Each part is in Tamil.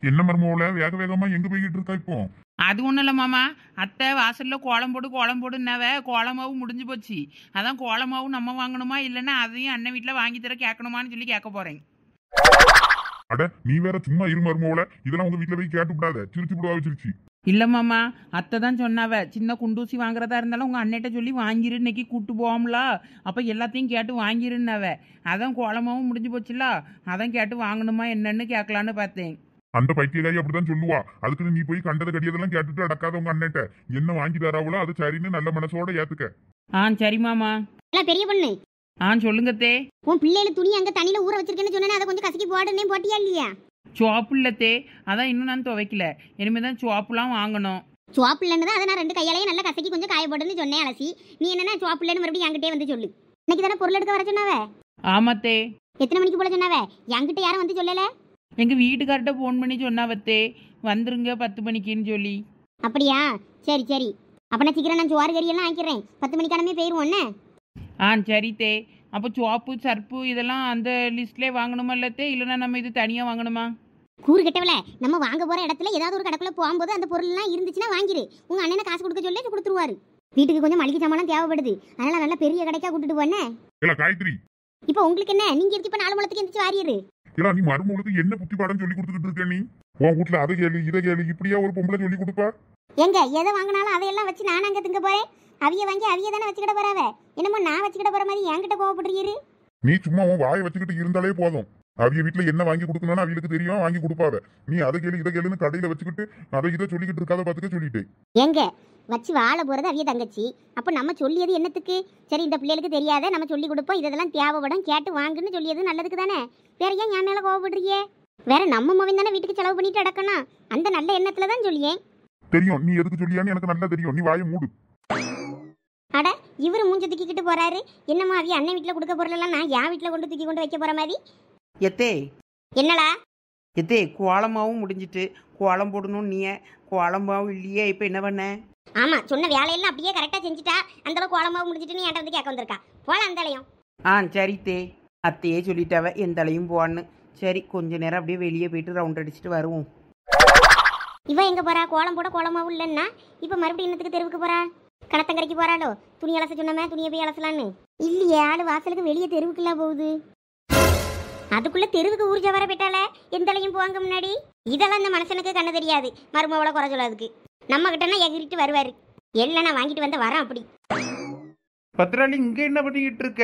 என்ன மருமோல வேக வேகமா எங்க போய்கிட்டு இருக்கா இப்போ? அது ஒன்றும் இல்லை மாமா. அத்தை வாசலில் கோலம் போடுனாவ. கோலமாவும் முடிஞ்சு போச்சு. அதான் கோலமாவும் நம்ம வாங்கணுமா இல்லைன்னா அதையும் அண்ணன் வீட்டில் வாங்கி தர கேட்கணுமான்னு சொல்லி கேட்க போகிறேன். அட நீ வேற சும்மா இரு மருமோல, இதெல்லாம் உங்க வீட்டுல போய் கேட்டு விடாத, சிரிச்சு விடுவா வச்சிருச்சு. இல்லை மாமா, அத்தை தான் சொன்னாவ சின்ன குண்டூசி வாங்குறதா இருந்தாலும் உங்கள் அண்ணிட்ட சொல்லி வாங்கிரு, இன்னைக்கு கூட்டு போவோம்ல, அப்போ எல்லாத்தையும் கேட்டு வாங்கிருன்னாவ. அதான் கோலமாவும் முடிஞ்சு போச்சுல, அதான் கேட்டு வாங்கணுமா என்னன்னு கேட்கலான்னு பார்த்தேன். அந்த பைத்தியக்காரி அப்படிதான் சொல்லுவா. அதுக்குன்னு நீ போய் கண்டதை கடியதெல்லாம் கேட்டுட்டு அடக்காத உங்க அண்ணன்ட்ட என்ன வாங்கி தராவளோ அது சரின்னு நல்ல மனசோட ஏத்துக்க. சரி மாமா. பெரிய பொண்ணு, சொல்லுங்கத்தே. உன் பிள்ளைல துணி அங்க தண்ணியில ஊற வச்சிருக்கேன்னு சொன்னா அதை கொஞ்சம் கசக்கி போடுனே, போட்டியா இல்லையா? சோப்பு இல்லத்தே, அதான் இன்னும் நான் துவைக்கல. இனிமேல் தான் சோப்புலாம் வாங்கணும். சோப்பு இல்லைன்னு தான் அதை நான் 2 கையாலையும் நல்லா கசக்கி கொஞ்சம் காய போடுன்னு சொன்னேன் அலசி. நீ என்னன்னா சோப்பு இல்லைன்னு மறுபடியும் என்கிட்டே வந்து சொல்லு. இன்னைக்கு தானே பொருள் எடுக்க வர சொன்னாவ? ஆமாத்தே. எத்தனை மணிக்கு போல சொன்னாவ? என்கிட்ட யாரும் வந்து சொல்லல. எங்கள் வீட்டுக்கார்ட்ட ஃபோன் பண்ணி சொன்னாவத்தே, வந்துருங்க 10 மணிக்குன்னு சொல்லி. அப்படியா? சரி சரி. அப்போ நான் சீக்கிரம் நான் சோறு கறி எல்லாம் ஆக்கிடுறேன். 10 மணிக்கானமே போயிடுவோன்னே. சரித்தே. அப்போ சோப்பு சர்ப்பு இதெல்லாம் அந்த லிஸ்ட்லேயே வாங்கணுமா இல்லத்தே, இல்லைன்னா நம்ம இது தனியாக வாங்கணுமா? கூறு கட்டவல, நம்ம வாங்க போற இடத்துல ஏதாவது ஒரு கடைக்குள்ள போகும்போது அந்த பொருள்லாம் இருந்துச்சுன்னா வாங்கிரு. உங்க அண்ணனை காசு கொடுக்க சொல்லி கொடுத்துருவாரு. வீட்டுக்கு கொஞ்சம் மளிகை சாமான் தேவைப்படுது, அதனால நல்ல பெரிய கடைக்கா கூட்டிட்டு போனே. இல்ல காயத்ரி, இப்போ உங்களுக்கு என்ன, நீங்க இருக்கு இப்ப 4 முழத்துக்கு எந்திரிச்சு வாரியரு. இல்ல நீ மருமகளுக்கு என்ன புத்தி பாடம் சொல்லி கொடுத்துக்கிட்டு இருக்க? நீ உன் வீட்டுல அதை கேளு இதை கேளு இப்படியா ஒரு பொம்பளை சொல்லி கொடுப்பா? எங்க எதை வாங்கினாலும் அதையெல்லாம் வச்சு நான் அங்க திங்க போறேன். அவிய வாங்கி அவிய தானே வச்சுக்கிட போறாவ. என்னமோ நான் வச்சுக்கிட போற மாதிரி என்கிட்ட கோவப்படுறீரு. நீ சும்மா உன் வாயை வச்சுக்கிட்டு இருந்தாலே போதும். அவிய வீட்டுல என்ன வாங்கி கொடுக்கணும்னு அவங்களுக்கு தெரியும், வாங்கி கொடுப்பாவ. நீ அதை கேளு இதை கேளுன்னு கடையில வச்சுக்கிட்டு அதை இதை சொல்லிக்கிட்டு இருக்காத பாத்துக்க சொல்லிட்டேன். எங்க வச்சு வாழ போறது அவிய தங்கச்சி. அப்ப நம்ம சொல்லியது என்னத்துக்கு? சரி இந்த பிள்ளைகளுக்கு தெரியாத நம்ம சொல்லி கொடுப்போம், இதெல்லாம் தேவைப்படும் கேட்டு வாங்குன்னு சொல்லியது நல்லதுக்கு தானே. வேற ஏன் என் மேல கோவப்படுறியே? வேற நம்ம மவன் தானே வீட்டுக்கு செலவு பண்ணிட்டு அடக்கணும். அந்த நல்ல எண்ணத்துல தான் சொல்லியேன். தெரியும் நீ எதுக்கு சொல்லியான்னு எனக்கு நல்லா தெரியும். நீ வாயை மூடு. அட இவரு மூஞ்ச தூக்கிக்கிட்டு போறாரு. என்னம்மா அவிய அண்ணன் வீட்டுல கொடுக்க பொருளெல்லாம் நான் என் வீட்டுல கொண்டு தூக்கி கொண்டு வைக்க போற மாதிரி. எத்தே என்னடா எத்தே, கோலமாவும் முடிஞ்சிட்டு கோலம் போடணும். நீ கோலமாவும் இல்லையே, இப்போ என்ன பண்ண? ஆமா, சொன்ன வேலையெல்லாம் அப்படியே கரெக்டா செஞ்சுட்டா. அந்த அளவுக்கு கோலமாவும் முடிஞ்சிட்டு நீ என்கிட்ட வந்து கேட்க வந்திருக்கா. போல அந்தலையும். சரித்தே. அத்தையே சொல்லிட்டாவ எந்தளையும் போவான்னு. சரி கொஞ்ச நேரம் அப்படியே வெளியே போயிட்டு ரவுண்ட் அடிச்சுட்டு வருவோம். இவ எங்க போறா? கோலம் போட கோலமாவும் இல்லைன்னா இப்ப மறுபடியும் இன்னத்துக்கு தெருவுக்கு போறா? கணத்தங்கரைக்கு போறாளோ? துணி அலச சொன்னமே, துணியை போய் அலசலான்னு. இல்லையே, ஆளு வாசலுக்கு வெளியே தெருவுக்குலாம் போகுது. அதுக்குள்ள தெருவுக்கு ஊர்ஜ வர போயிட்டால எந்தளையும் போவாங்க முன்னாடி. இதெல்லாம் அந்த மனுஷனுக்கு கண்ணு தெரியாது. மருமவள குறை சொல்லாதுக்கு நம்ம கிட்டனா எகிரிட்டு வருவாரு. எல்லாம் நான் வாங்கிட்டு வந்த வரேன். அப்படி பத்ராளி இங்க என்ன பண்ணிக்கிட்டு இருக்க?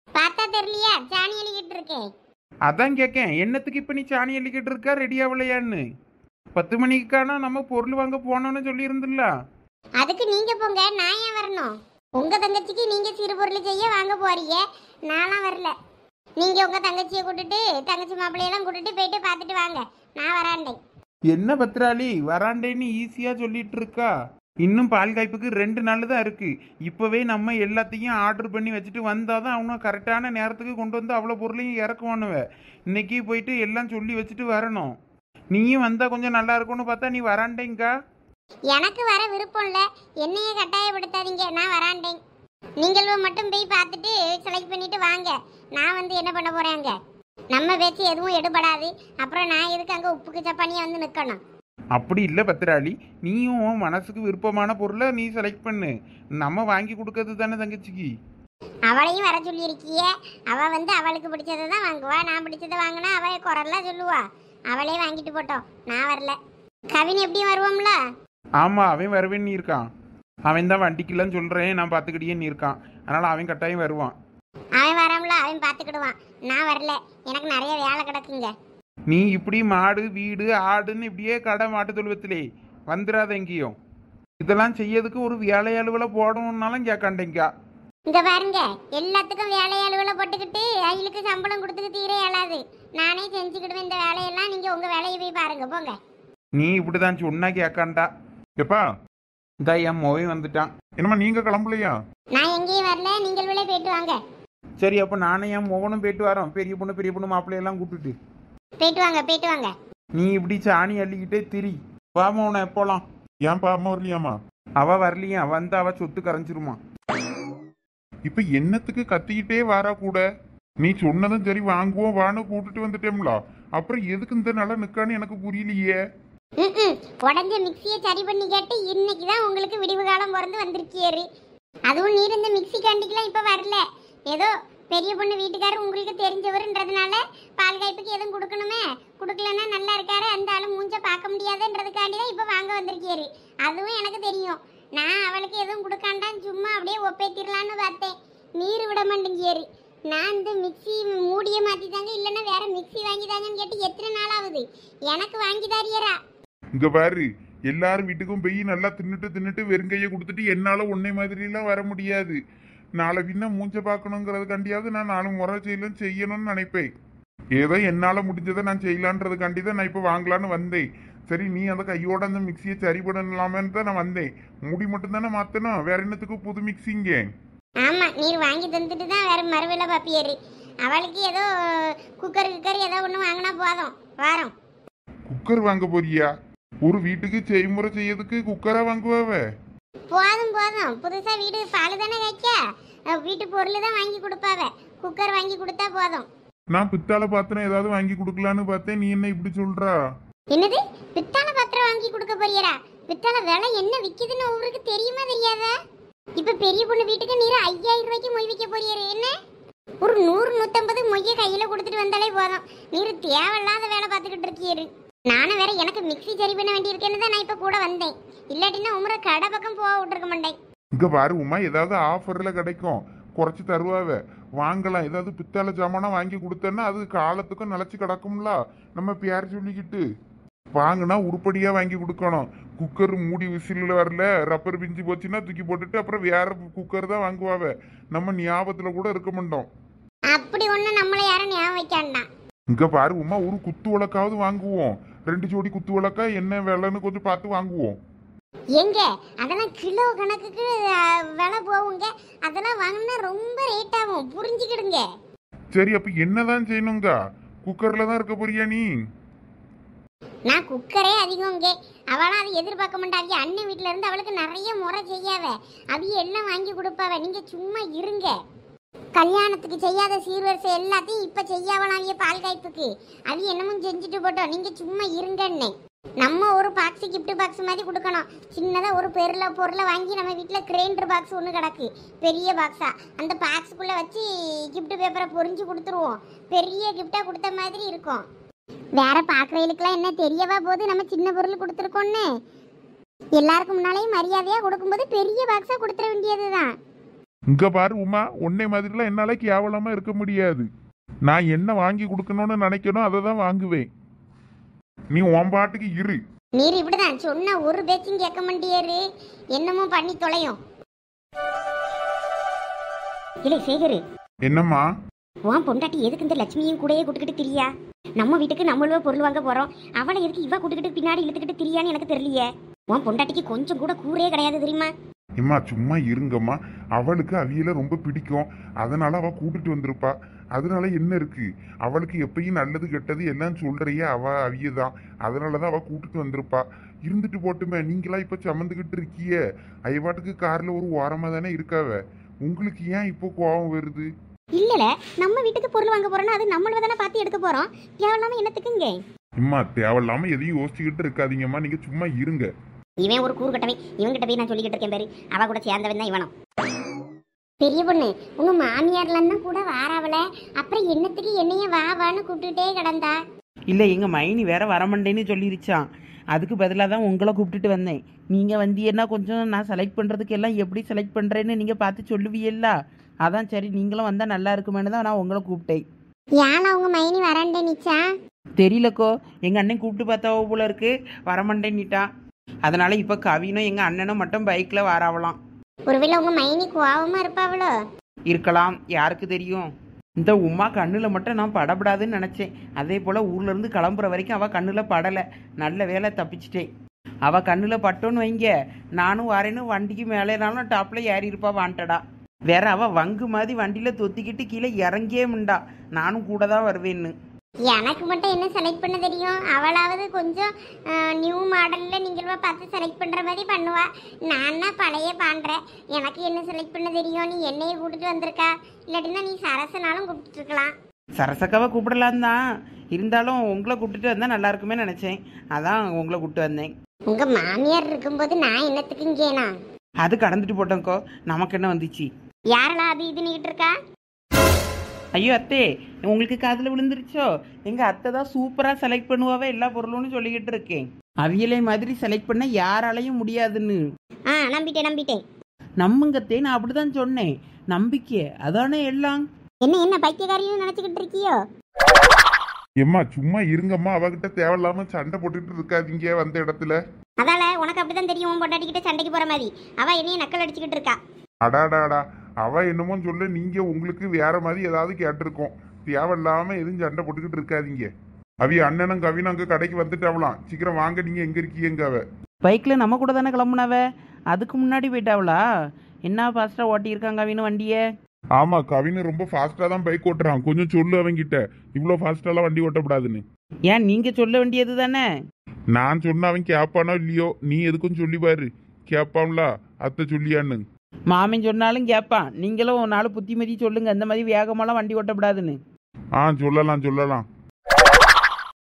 பார்த்தா தெரியலையா? சாணி எழுதிட்டு இருக்கேன். அதான் கேட்கேன், என்னத்துக்கு இப்ப நீ சாணி அள்ளிக்கிட்டு இருக்கா? ரெடி ஆகலையான்னு? 10 மணிக்கானா நம்ம பொருள் வாங்க போனோம்னு சொல்லி இருந்துல்ல. அதுக்கு நீங்க போங்க, நான் ஏன் வரணும்? உங்க தங்கச்சிக்கு நீங்க சிறு பொருள் செய்ய வாங்க போறீங்க, நான்லாம் வரல. நீங்க உங்க தங்கச்சியை கூட்டிட்டு தங்கச்சி மாப்பிள்ளையெல்லாம் கூட்டிட்டு போயிட்டு பார்த்துட்டு வாங்க, நான் வராண்டேன். என்ன பத்ராளி வராண்டேன்னு ஈஸியா சொல்லிட்டு இருக்கா? இன்னும் பால் காய்ப்புக்கு 2 நாள் தான் இருக்கு. இப்பவே நம்ம எல்லாத்தையும் ஆர்டர் பண்ணி வச்சுட்டு வந்தாதான் அவனும் கரெக்டான நேரத்துக்கு கொண்டு வந்து அவ்வளோ பொருளையும் இறக்குவானுவ. இன்னைக்கு போயிட்டு எல்லாம் சொல்லி வச்சுட்டு வரணும். நீயும் வந்தா கொஞ்சம் நல்லா இருக்கும்னு பார்த்தா நீ வராண்டேங்கா. எனக்கு வர விருப்பம் இல்லை, என்னையே கட்டாயப்படுத்தாதீங்க, நான் வராண்டேன். நீங்களும் மட்டும் போய் பார்த்துட்டு செலக்ட் பண்ணிட்டு வாங்க. நான் வந்து என்ன பண்ண போறேங்க? நம்ம பேச்சு எதுவும் எடுபடாது. அப்புறம் நான் எதுக்கு அங்கே உப்புக்கு சப்பானியா வந்து நிற்கணும்? அப்படி இல்லை பத்ராளி, நீயும் உன் மனசுக்கு விருப்பமான பொருளை நீ செலக்ட் பண்ணு. நம்ம வாங்கி கொடுக்கறது தானே தங்கச்சிக்கு. அவளையும் வர சொல்லியிருக்கிய. அவள் வந்து அவளுக்கு பிடிச்சதை தான் வாங்குவா. நான் பிடிச்சதை வாங்கினா அவள் குரல்லாம் சொல்லுவா. அவளே வாங்கிட்டு போட்டோம், நான் வரல. கவின் எப்படியும் வருவோம்ல? ஆமா, அவன் வருவேன்னு இருக்கான். அவன் தான் வண்டிக்கெல்லாம் சொல்றேன் நான் பார்த்துக்கிட்டேன்னு இருக்கான். அதனால அவன் கட்டாயம் வருவான். அவன் வராமல, அவன் பார்த்துக்கிடுவான். நான் வரல, எனக்கு நிறைய வேலை கிடக்குங்க. நீ இப்படி மாடு வீடு ஆடுன்னு இப்படியே கடை மாட்டு தொழுவத்திலே வந்துடாத எங்கேயும். இதெல்லாம் செய்யறதுக்கு ஒரு வேலையாளுகளை போடணும்னாலும் கேட்காண்டேங்கா. இங்க பாருங்க, எல்லாத்துக்கும் வேலையாளுகளை போட்டுக்கிட்டு அவங்களுக்கு சம்பளம் கொடுத்துக்கு தீர இயலாது. நானே செஞ்சுக்கிடுவேன் இந்த வேலையெல்லாம். நீங்க உங்க வேலையை போய் பாருங்க, போங்க. நீ இப்படிதான் சொன்னா கேட்காண்டா. எப்பா இந்த என் மோவை வந்துட்டான். என்னமா நீங்க கிளம்பலையா? நான் எங்கேயும் வரல, நீங்கள் விலை போயிட்டு வாங்க. சரி, அப்ப நானும் என் மோகனும் போயிட்டு வரோம். பெரிய பொண்ணு மாப்பிள்ளையெல்லாம் கூப்பிட்டுட்டு போயிட்டு வாங்க, போயிட்டு வாங்க. நீ இப்படி சாணி அள்ளிக்கிட்டே திரி. வாமா உன எப்போலாம். ஏன்பா அம்மா வரலையாமா? அவ வரலையா? வந்து அவ சொத்து கரைஞ்சிருமா. இப்ப என்னத்துக்கு கத்திக்கிட்டே வாரா கூட? நீ சொன்னதும் சரி வாங்குவோம் வான்னு கூட்டிட்டு வந்துட்டேம்ல. அப்புறம் எதுக்கு இந்த நல்லா நிக்கான்னு எனக்கு புரியலையே. உடஞ்ச மிக்சியை சரி பண்ணி கேட்டு இன்னைக்கு தான் உங்களுக்கு விடிவு காலம் பிறந்து வந்திருக்கியாரு. அதுவும் நீர் இந்த மிக்சி கண்டிக்கெல்லாம் இப்போ வரல. ஏதோ பெரிய பொண்ணு வீட்டுக்காரர் உங்களுக்கு தெரிஞ்சவருன்றதுனால பால் காய்ப்புக்கு எதுவும் கொடுக்கணுமே, கொடுக்கலன்னா நல்லா இருக்காரு, அந்த ஆளு மூஞ்ச பார்க்க முடியாதுன்றதுக்காண்டி தான் இப்போ வாங்க வந்திருக்கியாரு. அதுவும் எனக்கு தெரியும். நான் அவளுக்கு எதுவும் கொடுக்காண்டான்னு சும்மா அப்படியே ஒப்பேத்திடலான்னு பார்த்தேன். நீர் விட மாட்டேங்கியாரு. நான் இந்த மிக்சி மூடியை மாற்றித்தாங்க, இல்லைன்னா வேற மிக்சி வாங்கி தாங்கன்னு கேட்டு எத்தனை நாள் ஆகுது. எனக்கு வாங்கி தாரியரா. இங்க பாரு, எல்லாரும் வீட்டுக்கும் போய் நல்லா தின்னுட்டு வெறுங்கையை கொடுத்துட்டு என்னால உன்னை மாதிரிலாம் வர முடியாது. நாளை பின்ன மூஞ்ச பார்க்கணுங்கிறதுக்காண்டியாவது நான் 4 முறை செய்யணும்னு நினைப்பேன். ஏதோ என்னால முடிஞ்சதை நான் செய்யலான்றதுக்காண்டி தான் நான் இப்போ வாங்கலான்னு வந்தேன். சரி, நீ அந்த கையோட அந்த மிக்சியை சரி பண்ணலாமேன்னு தான் நான் வந்தேன். முடி மட்டும் தானே மாத்தணும், வேற என்னத்துக்கு புது மிக்சிங்க? ஆமா, நீர் வாங்கி தந்துட்டு தான் வேற மறுவேலை பாப்பியாரு. அவளுக்கு ஏதோ குக்கர் ஏதோ ஒன்று வாங்கினா போதும். வாரம் குக்கர் வாங்க போறியா? ஒரு வீட்டுக்கு செய்முறை செய்யறதுக்கு குக்கரா வாங்குவாவ? போதும் புதுசா வீடு பால் தானே வைக்க, வீட்டு பொருள் தான் வாங்கி கொடுப்பாவ. குக்கர் வாங்கி கொடுத்தா போதும். நான் பித்தாளை பாத்திரம் ஏதாவது வாங்கி கொடுக்கலான்னு பார்த்தேன். நீ என்ன இப்படி சொல்றா? என்னது, பித்தாளை பாத்திரம் வாங்கி கொடுக்க போறியரா? பித்தாளை விலை என்ன விக்குதுன்னு உங்களுக்கு தெரியுமா தெரியாதா? இப்ப பெரிய பொண்ணு வீட்டுக்கு நீர் 5000 ரூபாய்க்கு மொய் வைக்க போறியாரு. என்ன ஒரு 100-150 மொய்ய கையில கொடுத்துட்டு வந்தாலே போதும். நீர் தேவையில்லாத வேலை பார்த்துக்கிட்டு இருக்கீரு. நானும் வேற எனக்கு மிக்சி சரி பண்ண வேண்டியிருக்கேன்னு தான் நான் இப்ப கூட வந்தேன். இல்லாட்டினா உமரை கடை பக்கம் போக விட்டுருக்க மாட்டேன். இங்க பாரு உமா, ஏதாவது ஆஃபர்ல கிடைக்கும், குறைச்சு தருவாவ, வாங்கலாம். ஏதாவது பித்தாளை ஜாமானா வாங்கி கொடுத்தேன்னா அது காலத்துக்கும் நிலச்சி கிடக்கும்ல. நம்ம பேர் சொல்லிக்கிட்டு வாங்கினா உருப்படியா வாங்கி கொடுக்கணும். குக்கர் மூடி விசில் வரல, ரப்பர் பிஞ்சு போச்சுன்னா தூக்கி போட்டுட்டு அப்புறம் வேற குக்கர் தான் வாங்குவாவ. நம்ம ஞாபகத்துல கூட இருக்க மாட்டோம். அப்படி ஒண்ணு நம்மள யாரும் ஞாபகம் வைக்காண்டாம். இங்க பாரு உமா, ஒரு குத்து விளக்காவது வாங்குவோம். 2 ஜோடி குத்து விளக்கா என்ன விலைன்னு கொஞ்சம் பார்த்து வாங்குவோம். எங்க அதெல்லாம் கிலோ கணக்குக்கு விலை போகுங்க. அதெல்லாம் வாங்கினா ரொம்ப ரேட் ஆகும், புரிஞ்சுக்கிடுங்க. சரி, அப்ப என்னதான் செய்யணுங்க? குக்கர்ல தான் இருக்க போறியா நீ? நான் குக்கரே அதிகங்க. அவளும் அதை எதிர்பார்க்க மாட்டாங்க. அண்ணன் வீட்டுல இருந்து அவளுக்கு நிறைய முறை செய்யாவ, அவைய எல்லாம் வாங்கி கொடுப்பாவ. நீங்க சும்மா இருங்க. கல்யாணத்துக்கு செய்யாத சீர்வரிசை எல்லாத்தையும் இப்ப செய்யாவலாம். அவிய பால் காய்ப்புக்கு அவிய என்னமும் செஞ்சுட்டு போட்டோம். நீங்க சும்மா இருங்கன்னு. நம்ம ஒரு பாக்ஸ் கிஃப்ட் பாக்ஸ் மாதிரி கொடுக்கணும். சின்னதா ஒரு பொருளை வாங்கி நம்ம வீட்டுல கிரைண்டர் பாக்ஸ் ஒன்று கிடக்கு, பெரிய பாக்ஸா. அந்த பாக்ஸுக்குள்ள வச்சு கிஃப்ட் பேப்பரை பொறிஞ்சு கொடுத்துருவோம். பெரிய கிஃப்டா கொடுத்த மாதிரி இருக்கும். வேற பாக்குறவங்களுக்குலாம் என்ன தெரியவா போது நம்ம சின்ன பொருள் கொடுத்துருக்கோன்னு. எல்லாருக்கும் முன்னாலேயும் மரியாதையா கொடுக்கும்போது பெரிய பாக்ஸா கொடுத்துட வேண்டியதுதான். இங்க பாரு உமா, உன்னை மாதிரிலாம் என்னால கேவலமா இருக்க முடியாது. நான் என்ன வாங்கி கொடுக்கணும்னு நினைக்கணும் அதை தான் வாங்குவேன். நீ உன் பாட்டுக்கு இரு. நீர் இப்படிதான் சொன்ன ஒரு பேச்சும் கேட்க மாட்டியாரு. என்னமோ பண்ணி தொலையும். இல்லை சேகரு, என்னம்மா? உன் பொண்டாட்டி எதுக்கு இந்த லட்சுமியும் கூடயே கூட்டுக்கிட்டு திரியா? நம்ம வீட்டுக்கு நம்மளவே பொருள் வாங்க போறோம், அவளை எதுக்கு இவ கூட்டுக்கிட்டு பின்னாடி இழுத்துக்கிட்டு திரியான்னு எனக்கு தெரியலையே. உன் பொண்டாட்டிக்கு கொஞ்சம் கூட கூரே கிடையாது தெரியுமா? இம்மா சும்மா இருங்கம்மா. அவளுக்கு அவியல ரொம்ப பிடிக்கும், அதனால அவ கூட்டிட்டு வந்திருப்பா. அதனால என்ன இருக்கு, அவளுக்கு எப்பயும் நல்லது கெட்டது எல்லாம் சொல்றியே அவியதான். அதனாலதான் அவ கூட்டிட்டு வந்திருப்பா. இருந்துட்டு போட்டுமே, நீங்களா இப்ப சமந்துகிட்டு இருக்கிய. ஐவாட்டுக்கு கார்ல ஒரு ஓரமா தானே இருக்காவ. உங்களுக்கு ஏன் இப்போ கோபம் வருது? இல்லல, நம்ம வீட்டுக்கு பொருள் வாங்க போறோம்னா அது நம்மள தானே பார்த்து எடுக்க போறோம். தேவையில்லாம என்னத்துக்குங்க? இம்மா தேவையில்லாம எதையும் யோசிச்சுக்கிட்டு இருக்காதீங்கம்மா, நீங்க சும்மா இருங்க. இவன் ஒரு கூறுகட்டவன், இவங்கிட்ட போய் நான் சொல்லிக்கிட்டு இருக்கேன் பாரு. அவ கூட சேர்ந்தவன் தான் இவனும். பெரிய பொண்ணு, உங்க மாமியார்லாம் தான் கூட வாராவல, அப்புறம் என்னத்துக்கு என்னைய வான்னு கூப்பிட்டுட்டே கிடந்தா? இல்லை, எங்கள் மைனி வேற வரமாட்டேன்னு சொல்லிருச்சான். அதுக்கு பதிலாக தான் உங்களை கூப்பிட்டுட்டு வந்தேன். நீங்கள் வந்தீங்கன்னா கொஞ்சம் நான் செலக்ட் பண்ணுறதுக்கு எல்லாம் எப்படி செலக்ட் பண்ணுறேன்னு நீங்கள் பார்த்து சொல்லுவீல்ல. அதான் சரி நீங்களும் வந்தால் நல்லா இருக்குமேனு தான் நான் உங்களை கூப்பிட்டேன். ஏன்னா உங்க மைனி வரண்டே நிச்சா? தெரியலக்கோ, எங்கள் அண்ணன் கூப்பிட்டு பார்த்தாவோ போல இருக்கு, வரமாட்டேன்னிட்டான். அதனால இப்போ கவினும் எங்கள் அண்ணனும் மட்டும் பைக்கில் வராவலாம். ஒருவேளை உங்க மைனி கோவமா இருப்பாவளோ? இருக்கலாம், யாருக்கு தெரியும். இந்த உமா கண்ணில் மட்டும் நான் படப்படாதுன்னு நினச்சேன். அதே போல் ஊர்லேருந்து கிளம்புற வரைக்கும் அவள் கண்ணில் படலை. நல்ல வேலை தப்பிச்சிட்டேன். அவள் கண்ணில் பட்டோன்னு வைங்க, நானும் வரேன்னு வண்டிக்கு மேலேனாலும் டாப்பில் ஏறி இருப்பா வாண்டடா. வேற அவள் வங்கு மாதிரி வண்டியில் தொத்திக்கிட்டு கீழே இறங்கியே முண்டா. நானும் கூட தான் வருவேன்னு. எனக்கு மட்டும் என்ன செலக்ட் பண்ண தெரியும்? அவளாவது கொஞ்சம் நியூ மாடலில் நீங்களா பார்த்து செலக்ட் பண்ணுற மாதிரி பண்ணுவா. நான் தான் பழைய பண்ணுறேன். எனக்கு என்ன செலக்ட் பண்ண தெரியும்? நீ என்னையே கூப்பிட்டு வந்திருக்கா, இல்லாட்டினா நீ சரசனாலும் கூப்பிட்டு இருக்கலாம். சரசக்காவை கூப்பிடலாம் தான். இருந்தாலும் உங்களை கூப்பிட்டுட்டு வந்தால் நல்லா இருக்குமே நினச்சேன். அதான் உங்களை கூப்பிட்டு வந்தேன். உங்க மாமியார் இருக்கும்போது நான் என்னத்துக்கு இங்கேனா? அது கடந்துட்டு போட்டோம்க்கோ, நமக்கு என்ன வந்துச்சு? யாரெல்லாம் அது இது நீக்கிட்டு இருக்கா? ஐயோ அத்தே, உங்களுக்கு காதில் விழுந்துருச்சோ? எங்கள் அத்தை தான் சூப்பராக செலக்ட் பண்ணுவாவே எல்லா பொருளும்னு சொல்லிக்கிட்டு இருக்கேன். அவியலை மாதிரி செலக்ட் பண்ண யாராலையும் முடியாதுன்னு. நம்பிட்டேன். நம்புங்கத்தே, நான் அப்படிதான் சொன்னேன். நம்பிக்கை அதானே எல்லாம். என்ன பைத்தியக்காரின்னு நினைச்சுக்கிட்டு இருக்கியோ? எம்மா சும்மா இருங்கம்மா, அவகிட்ட தேவையில்லாம சண்டை போட்டுட்டு இருக்காதீங்க வந்த இடத்துல. அதால உனக்கு அப்படிதான் தெரியும், உன் பொண்டாட்டிக்கிட்ட சண்டைக்கு போற மாதிரி. அவ என்னைய நக்கல் அடிச்சுக்கிட்டு இருக்கா. அடாடாடா, அவ என்னமோ சொல்ல, நீங்க உங்களுக்கு வேற மாதிரி ஏதாவது கேட்டிருக்கோம். தேவையில்லாம எதுவும் சண்டை போட்டுக்கிட்டு இருக்காதீங்க. அவிய அண்ணனும் கவினும் அங்க கடைக்கு வந்துட்டாவலாம். சீக்கிரம் வாங்க, நீங்க எங்க இருக்கீங்க? அவ பைக்கில் நம்ம கூட தானே கிளம்புனாவ, அதுக்கு முன்னாடி போயிட்டாவளா? என்ன ஃபாஸ்ட்டாக ஓட்டியிருக்காங்க அவனு வண்டியை? ஆமா, கவினு ரொம்ப ஃபாஸ்டா தான் பைக் ஓட்டுறான். கொஞ்சம் சொல்லு அவங்கிட்ட, இவ்வளோ ஃபாஸ்டாலாம் வண்டி ஓட்டக்கூடாதுன்னு. ஏன் நீங்கள் சொல்ல வேண்டியது தானே? நான் சொன்ன அவன் கேட்பானோ இல்லையோ, நீ எதுக்கும் சொல்லி பாரு. கேட்பான்ல, அத்தை சொல்லியான்னு. மாமன் சொன்னாலும் கேட்பான். நீங்களும் ஒரு நாள் புத்திமதி சொல்லுங்க, இந்த மாதிரி வேகமாலாம் வண்டி ஓட்டக்கூடாதுன்னு. சொல்லலாம்.